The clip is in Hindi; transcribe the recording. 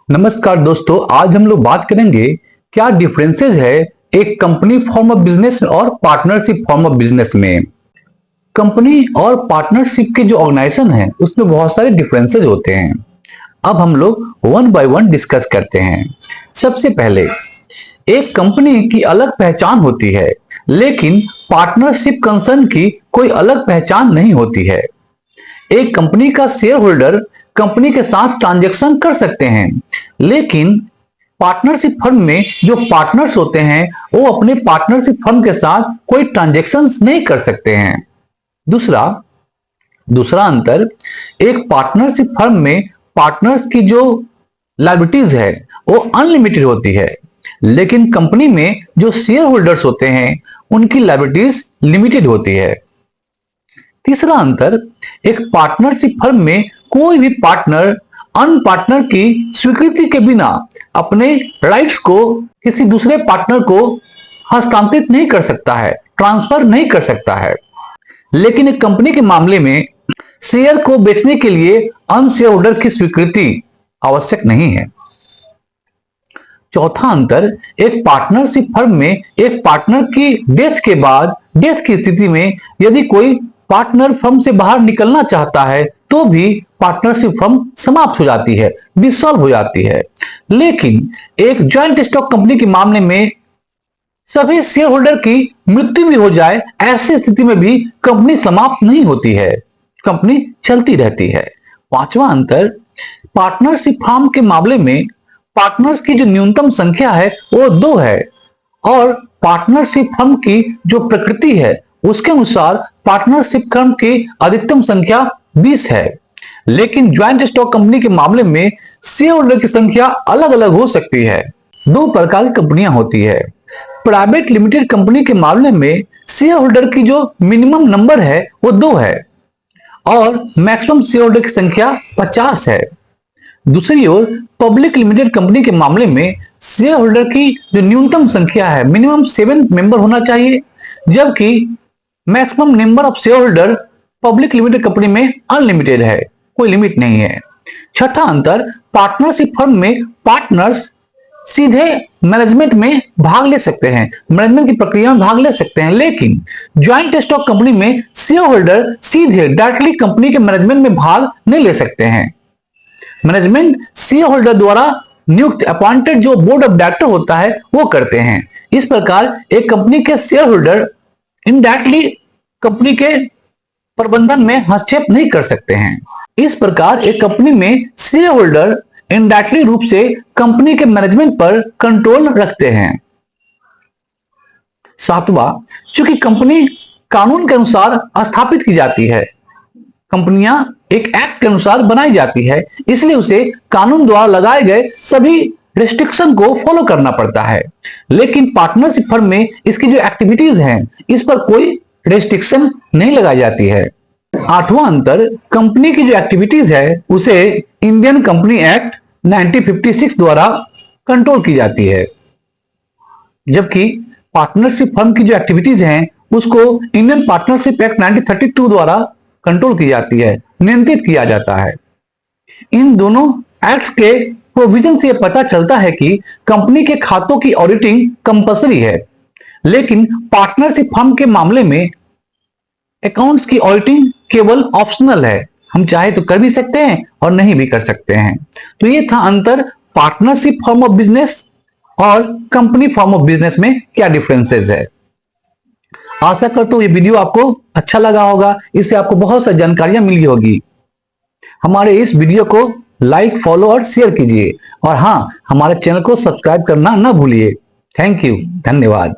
नमस्कार दोस्तों, आज हम लोग बात करेंगे क्या डिफरेंसेस है एक कंपनी फॉर्म ऑफ बिजनेस और पार्टनरशिप फॉर्म ऑफ बिजनेस में। कंपनी और पार्टनरशिप के जो ऑर्गेनाइजेशन है उसमें बहुत सारे डिफरेंसेस होते हैं। अब हम लोग वन बाय वन डिस्कस करते हैं। सबसे पहले, एक कंपनी की अलग पहचान होती है लेकिन पार्टनरशिप कंसर्न की कोई अलग पहचान नहीं होती है। एक कंपनी का शेयर होल्डर कंपनी के साथ ट्रांजैक्शन कर सकते हैं लेकिन पार्टनरशिप फर्म में जो पार्टनर्स होते हैं वो अपने पार्टनरशिप फर्म के साथ कोई ट्रांजैक्शंस नहीं कर सकते हैं। दूसरा अंतर, एक पार्टनरशिप फर्म में पार्टनर्स की जो लायबिलिटीज है वो अनलिमिटेड होती है लेकिन कंपनी में जो शेयर होल्डर्स होते हैं उनकी लायबिलिटीज लिमिटेड होती है। तीसरा अंतर, एक पार्टनरशिप फर्म में कोई भी पार्टनर अन्य पार्टनर की स्वीकृति के बिना अपने राइट्स को किसी दूसरे पार्टनर को हस्तांतरित नहीं कर सकता है, ट्रांसफर नहीं कर सकता है। लेकिन एक कंपनी के मामले में शेयर को बेचने के लिए अन्य शेयर होल्डर की स्वीकृति आवश्यक नहीं है। चौथा अंतर, एक पार्टनरशिप फर्म में एक पार्टनर की डेथ के बाद डेथ की स्थिति में यदि कोई पार्टनर फर्म से बाहर निकलना चाहता है तो भी पार्टनरशिप फर्म समाप्त हो जाती है, डिसॉल्व हो जाती है। लेकिन एक जॉइंट स्टॉक कंपनी के मामले में सभी शेयर होल्डर की मृत्यु भी हो जाए, ऐसी स्थिति में भी कंपनी समाप्त नहीं होती है, कंपनी चलती रहती है। पांचवा अंतर, पार्टनरशिप फर्म के मामले में पार्टनर्स की जो न्यूनतम संख्या है वो 2 है और पार्टनरशिप फर्म की जो प्रकृति है उसके अनुसार पार्टनरशिप फर्म की अधिकतम संख्या 20 है। लेकिन ज्वाइंट स्टॉक कंपनी के मामले में शेयर होल्डर की संख्या अलग अलग हो सकती है। 2 प्रकार की कंपनियां होती है। प्राइवेट लिमिटेड कंपनी के मामले में शेयर होल्डर की जो मिनिमम नंबर है वो 2 है और मैक्सिमम शेयर होल्डर की संख्या 50 है। दूसरी ओर पब्लिक लिमिटेड कंपनी के मामले में शेयर होल्डर की जो न्यूनतम संख्या है मिनिमम 7 मेंबर होना चाहिए, जबकि maximum number of share holder public limited company में अनलिमिटेड है, कोई लिमिट नहीं है। छठा अंतर, पार्टनरशिप फर्म में पार्टनर्स सीधे मैनेजमेंट में भाग ले सकते हैं, मैनेजमेंट की प्रक्रिया में भाग ले सकते हैं, लेकिन ज्वाइंट स्टॉक कंपनी में शेयर होल्डर सीधे डायरेक्टली कंपनी के मैनेजमेंट में भाग नहीं ले सकते हैं। मैनेजमेंट शेयर होल्डर द्वारा नियुक्त अपॉइंटेड जो बोर्ड ऑफ डायरेक्टर होता है वो करते हैं। इस प्रकार एक कंपनी के शेयर होल्डर इनडायरेक्टली कंपनी के प्रबंधन में हस्तक्षेप नहीं कर सकते हैं। इस प्रकार एक कंपनी में शेयर होल्डर इनडायरेक्टली रूप से कंपनी के मैनेजमेंट पर कंट्रोल रखते हैं। सातवां, चूंकि कंपनी कानून के अनुसार स्थापित की जाती है, कंपनियां एक एक्ट के अनुसार बनाई जाती है, इसलिए उसे कानून द्वारा लगाए गए सभी रिस्ट्रिक्शन को फॉलो करना पड़ता है। लेकिन पार्टनरशिप फर्म में इसकी जो एक्टिविटीज हैं इस पर कोई रिस्ट्रिक्शन नहीं लगाई जाती है। आठवां अंतर, कंपनी की जो एक्टिविटीज है उसे इंडियन कंपनी एक्ट 1956 द्वारा कंट्रोल की जाती है, जबकि पार्टनरशिप फर्म की जो एक्टिविटीज हैं उसको इंडियन पार्टनरशिप एक्ट 1932 द्वारा कंट्रोल की जाती है, नियंत्रित किया जाता है। इन दोनों एक्ट्स के प्रोविजन से पता चलता है कि कंपनी के खातों की ऑडिटिंग कंपलसरी है, लेकिन पार्टनरशिप फर्म के मामले में अकाउंट्स की ऑडिटिंग केवल ऑप्शनल है, हम चाहे तो कर भी सकते हैं और नहीं भी कर सकते हैं। तो ये था अंतर पार्टनरशिप फर्म ऑफ बिजनेस और कंपनी फर्म ऑफ बिजनेस में क्या डिफरेंसेस है। आशा करता हूं ये वीडियो आपको अच्छा लगा होगा, इससे आपको बहुत सारी जानकारियां मिली होगी। हमारे इस वीडियो को लाइक, फॉलो और शेयर कीजिए और हाँ, हमारे चैनल को सब्सक्राइब करना ना भूलिए। थैंक यू, धन्यवाद।